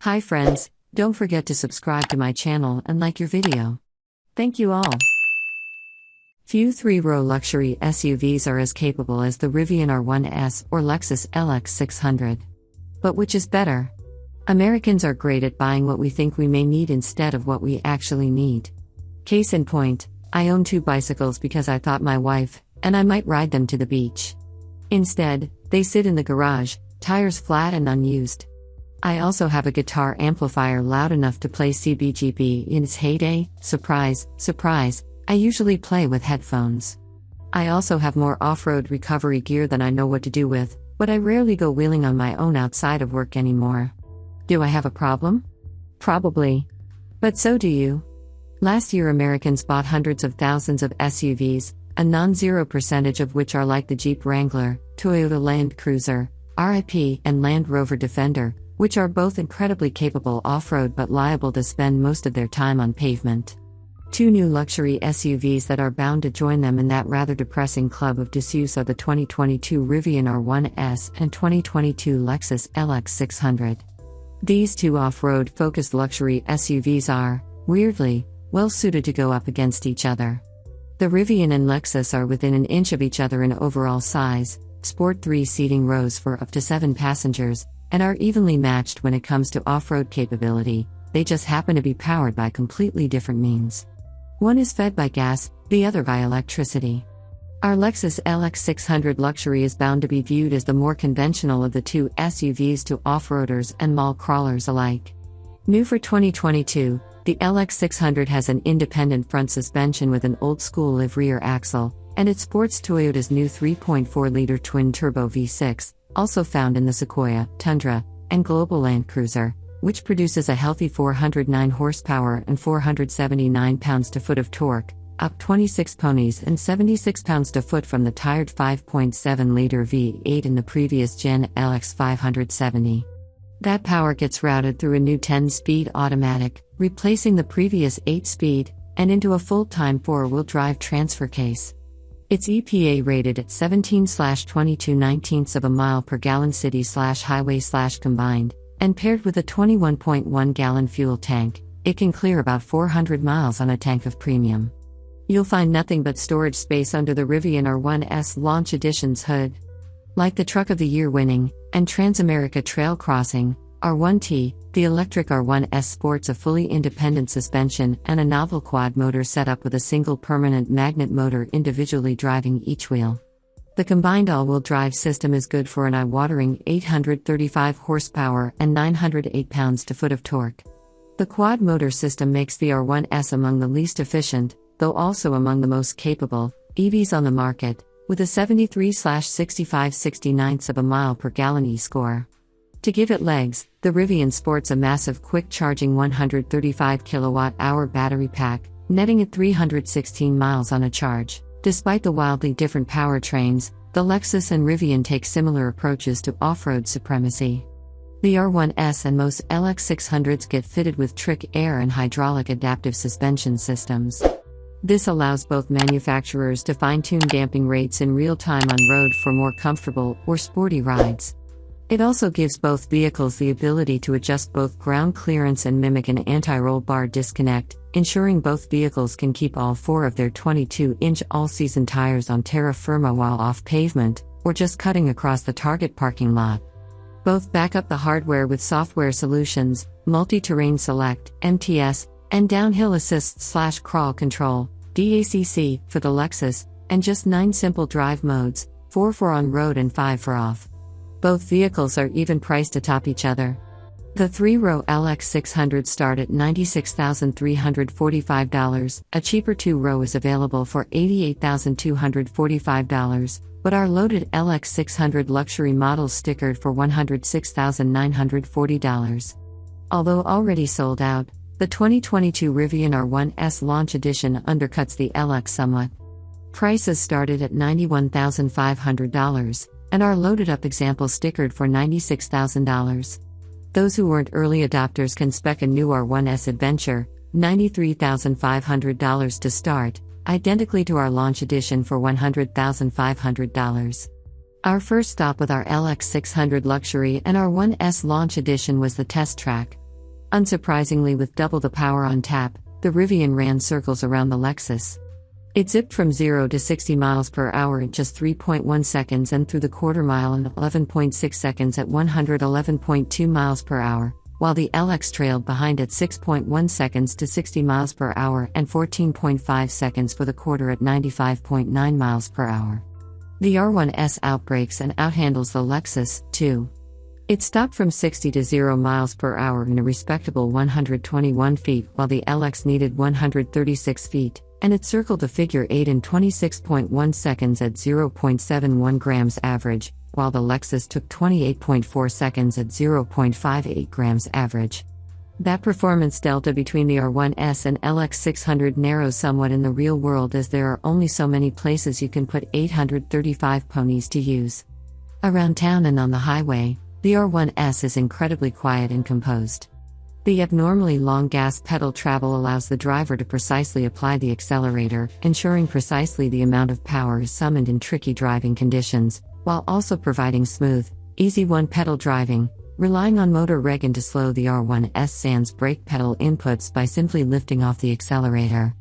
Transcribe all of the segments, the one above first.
Hi friends, don't forget to subscribe to my channel and like your video. Thank you all. Few three-row luxury SUVs are as capable as the Rivian R1S or Lexus LX600. But which is better? Americans are great at buying what we think we may need instead of what we actually need. Case in point, I own 2 bicycles because I thought my wife and I might ride them to the beach. Instead, they sit in the garage, tires flat and unused. I also have a guitar amplifier loud enough to play CBGB in its heyday. Surprise, surprise, I usually play with headphones. I also have more off-road recovery gear than I know what to do with, but I rarely go wheeling on my own outside of work anymore. Do I have a problem? Probably. But so do you. Last year Americans bought hundreds of thousands of SUVs, a non-zero percentage of which are like the Jeep Wrangler, Toyota Land Cruiser, RIP, and Land Rover Defender, which are both incredibly capable off-road but liable to spend most of their time on pavement. 2 new luxury SUVs that are bound to join them in that rather depressing club of disuse are the 2022 Rivian R1S and 2022 Lexus LX600. These 2 off-road focused luxury SUVs are, weirdly, well suited to go up against each other. The Rivian and Lexus are within an inch of each other in overall size, sport 3 seating rows for up to 7 passengers, and are evenly matched when it comes to off-road capability. They just happen to be powered by completely different means. One is fed by gas, the other by electricity. Our Lexus LX600 Luxury is bound to be viewed as the more conventional of the 2 SUVs to off-roaders and mall crawlers alike. New for 2022, the LX600 has an independent front suspension with an old-school live rear axle, and it sports Toyota's new 3.4-liter twin-turbo V6, also found in the Sequoia, Tundra, and Global Land Cruiser, which produces a healthy 409 horsepower and 479 pounds-to-foot of torque, up 26 ponies and 76 pounds-to-foot from the tired 5.7-liter V8 in the previous gen LX570. That power gets routed through a new 10-speed automatic, replacing the previous 8-speed, and into a full-time 4-wheel drive transfer case. It's EPA rated at 17/22/19 of a mile per gallon city/highway/combined, and paired with a 21.1-gallon fuel tank, it can clear about 400 miles on a tank of premium. You'll find nothing but storage space under the Rivian R1S Launch Edition's hood. Like the Truck of the Year winning and Transamerica Trail Crossing R1T, the electric R1S sports a fully independent suspension and a novel quad motor setup with a single permanent magnet motor individually driving each wheel. The combined all-wheel drive system is good for an eye-watering 835 horsepower and 908 pounds-to-foot of torque. The quad motor system makes the R1S among the least efficient, though also among the most capable, EVs on the market, with a 73/65/69 of a mile per gallon E-score. To give it legs, the Rivian sports a massive quick-charging 135 kilowatt-hour battery pack, netting at 316 miles on a charge. Despite the wildly different powertrains, the Lexus and Rivian take similar approaches to off-road supremacy. The R1S and most LX600s get fitted with trick air and hydraulic adaptive suspension systems. This allows both manufacturers to fine-tune damping rates in real time on road for more comfortable or sporty rides. It also gives both vehicles the ability to adjust both ground clearance and mimic an anti-roll bar disconnect, ensuring both vehicles can keep all 4 of their 22-inch all-season tires on terra firma while off pavement, or just cutting across the Target parking lot. Both back up the hardware with software solutions, multi-terrain select, MTS, and downhill assist/crawl control, DACC, for the Lexus, and just 9 simple drive modes, 4 for on-road and 5 for off. Both vehicles are even priced atop each other. The 3-row LX600 start at $96,345, a cheaper 2-row is available for $88,245, but our loaded LX600 luxury models stickered for $106,940. Although already sold out, the 2022 Rivian R1S Launch Edition undercuts the LX somewhat. Prices started at $91,500, and our loaded-up example stickered for $96,000. Those who weren't early adopters can spec a new R1S adventure, $93,500 to start, identically to our Launch Edition for $100,500. Our first stop with our LX600 Luxury and R1S Launch Edition was the test track, Unsurprisingly, with double the power on tap, the Rivian ran circles around the Lexus. It zipped from 0 to 60 miles per hour in just 3.1 seconds and through the quarter mile in 11.6 seconds at 111.2 miles per hour, while the LX trailed behind at 6.1 seconds to 60 miles per hour and 14.5 seconds for the quarter at 95.9 miles per hour. The R1S outbrakes and outhandles the Lexus, too. It stopped from 60 to 0 miles per hour in a respectable 121 feet, while the LX needed 136 feet, and it circled the figure 8 in 26.1 seconds at 0.71 grams average, while the Lexus took 28.4 seconds at 0.58 grams average. That performance delta between the R1S and LX600 narrows somewhat in the real world, as there are only so many places you can put 835 ponies to use. Around town and on the highway, the R1S is incredibly quiet and composed. The abnormally long gas pedal travel allows the driver to precisely apply the accelerator, ensuring precisely the amount of power is summoned in tricky driving conditions, while also providing smooth, easy one-pedal driving, relying on motor regen to slow the R1S sans brake pedal inputs by simply lifting off the accelerator.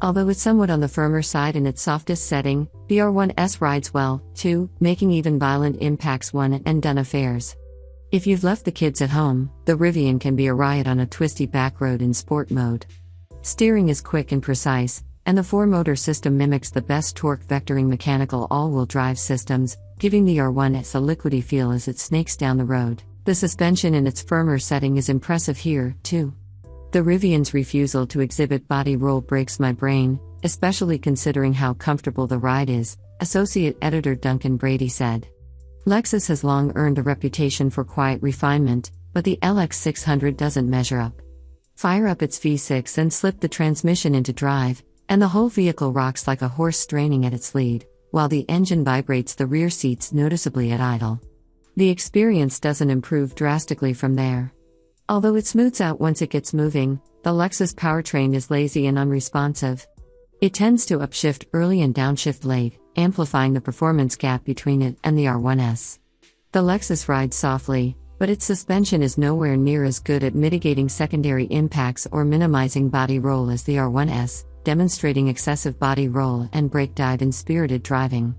Although it's somewhat on the firmer side in its softest setting, the R1S rides well, too, making even violent impacts one-and-done affairs. If you've left the kids at home, the Rivian can be a riot on a twisty back road in sport mode. Steering is quick and precise, and the 4-motor system mimics the best torque vectoring mechanical all-wheel drive systems, giving the R1S a liquidy feel as it snakes down the road. The suspension in its firmer setting is impressive here, too. The Rivian's refusal to exhibit body roll breaks my brain, especially considering how comfortable the ride is, Associate Editor Duncan Brady said. Lexus has long earned a reputation for quiet refinement, but the LX600 doesn't measure up. Fire up its V6 and slip the transmission into drive, and the whole vehicle rocks like a horse straining at its lead, while the engine vibrates the rear seats noticeably at idle. The experience doesn't improve drastically from there. Although it smooths out once it gets moving, the Lexus powertrain is lazy and unresponsive. It tends to upshift early and downshift late, amplifying the performance gap between it and the R1S. The Lexus rides softly, but its suspension is nowhere near as good at mitigating secondary impacts or minimizing body roll as the R1S, demonstrating excessive body roll and brake dive in spirited driving.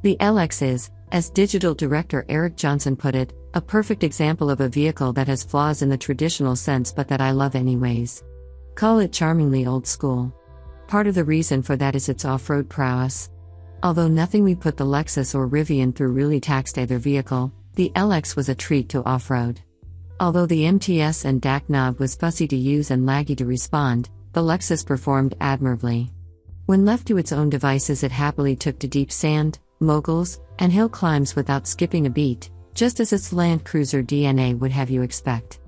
The LX is, as digital director Eric Johnson put it, a perfect example of a vehicle that has flaws in the traditional sense but that I love anyways. Call it charmingly old school. Part of the reason for that is its off-road prowess. Although nothing we put the Lexus or Rivian through really taxed either vehicle, the LX was a treat to off-road. Although the MTS and DAC knob was fussy to use and laggy to respond, the Lexus performed admirably. When left to its own devices, it happily took to deep sand, moguls, and hill climbs without skipping a beat, just as its Land Cruiser DNA would have you expect.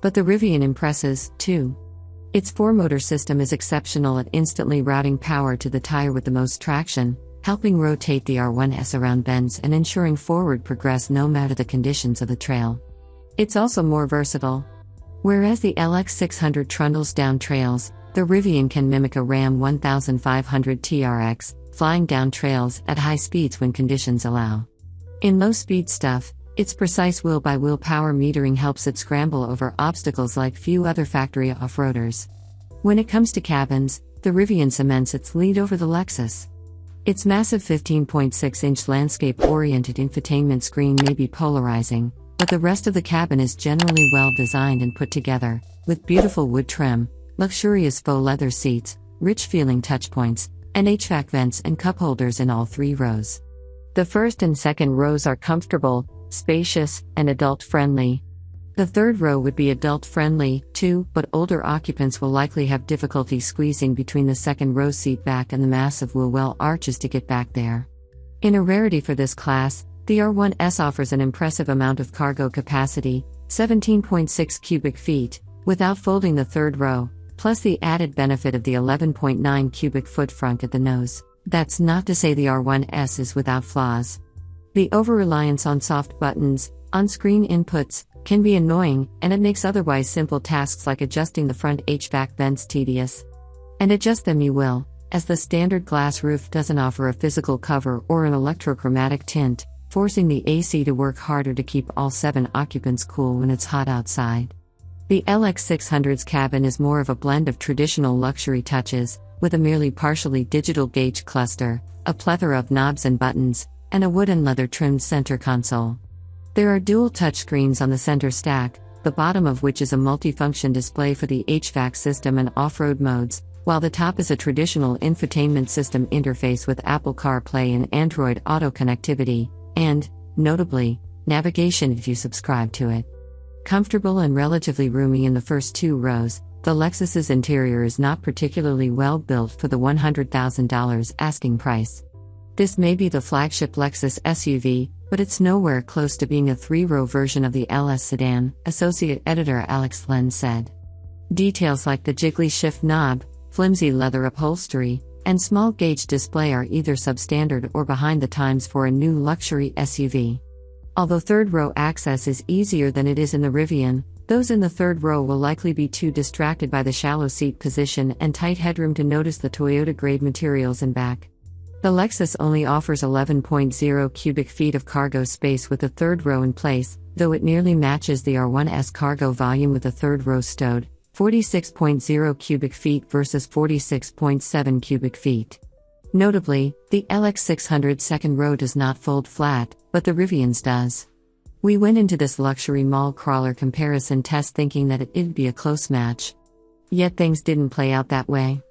But the Rivian impresses, too. Its 4-motor system is exceptional at instantly routing power to the tire with the most traction, helping rotate the R1S around bends and ensuring forward progress no matter the conditions of the trail. It's also more versatile. Whereas the LX600 trundles down trails, the Rivian can mimic a Ram 1500 TRX, flying down trails at high speeds when conditions allow. In low-speed stuff, its precise wheel-by-wheel power metering helps it scramble over obstacles like few other factory off-roaders. When it comes to cabins, the Rivian cements its lead over the Lexus. Its massive 15.6-inch landscape-oriented infotainment screen may be polarizing, but the rest of the cabin is generally well designed and put together, with beautiful wood trim, luxurious faux leather seats, rich-feeling touchpoints, and HVAC vents and cup holders in all 3 rows. The first and second rows are comfortable, spacious, and adult-friendly. The third row would be adult-friendly, too, but older occupants will likely have difficulty squeezing between the second row seat back and the massive wheel well arches to get back there. In a rarity for this class, the R1S offers an impressive amount of cargo capacity, 17.6 cubic feet, without folding the third row, plus the added benefit of the 11.9 cubic foot frunk at the nose. That's not to say the R1S is without flaws. The over-reliance on soft buttons, on-screen inputs, can be annoying, and it makes otherwise simple tasks like adjusting the front HVAC vents tedious. And adjust them you will, as the standard glass roof doesn't offer a physical cover or an electrochromatic tint, forcing the AC to work harder to keep all 7 occupants cool when it's hot outside. The LX600's cabin is more of a blend of traditional luxury touches, with a merely partially digital gauge cluster, a plethora of knobs and buttons, and a wood and leather trimmed center console. There are dual touchscreens on the center stack, the bottom of which is a multifunction display for the HVAC system and off-road modes, while the top is a traditional infotainment system interface with Apple CarPlay and Android Auto connectivity, and, notably, navigation if you subscribe to it. Comfortable and relatively roomy in the first two rows, the Lexus's interior is not particularly well built for the $100,000 asking price. This may be the flagship Lexus SUV, but it's nowhere close to being a three-row version of the LS sedan, Associate Editor Alex Len said. Details like the jiggly shift knob, flimsy leather upholstery, and small gauge display are either substandard or behind the times for a new luxury SUV. Although third-row access is easier than it is in the Rivian, those in the third row will likely be too distracted by the shallow seat position and tight headroom to notice the Toyota-grade materials in back. The Lexus only offers 11.0 cubic feet of cargo space with the third row in place, though it nearly matches the R1S cargo volume with the third row stowed, 46.0 cubic feet versus 46.7 cubic feet. Notably, the LX600's second row does not fold flat, but the Rivian's does. We went into this luxury mall crawler comparison test thinking that it'd be a close match. Yet things didn't play out that way.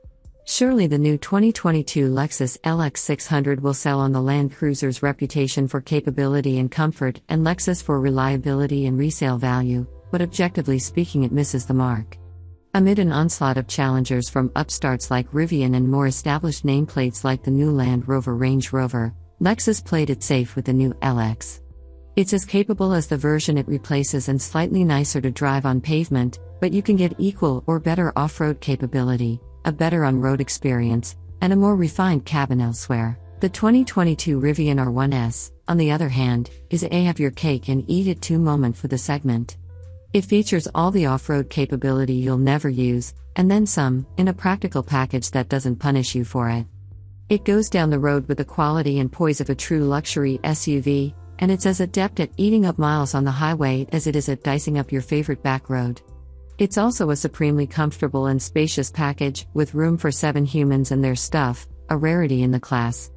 Surely the new 2022 Lexus LX600 will sell on the Land Cruiser's reputation for capability and comfort and Lexus for reliability and resale value, but objectively speaking it misses the mark. Amid an onslaught of challengers from upstarts like Rivian and more established nameplates like the new Land Rover Range Rover, Lexus played it safe with the new LX. It's as capable as the version it replaces and slightly nicer to drive on pavement, but you can get equal or better off-road capability, a better on-road experience, and a more refined cabin elsewhere. The 2022 Rivian R1S, on the other hand, is a have your cake and eat it too moment for the segment. It features all the off-road capability you'll never use, and then some, in a practical package that doesn't punish you for it. It goes down the road with the quality and poise of a true luxury SUV, and it's as adept at eating up miles on the highway as it is at dicing up your favorite back road. It's also a supremely comfortable and spacious package, with room for 7 humans and their stuff, a rarity in the class.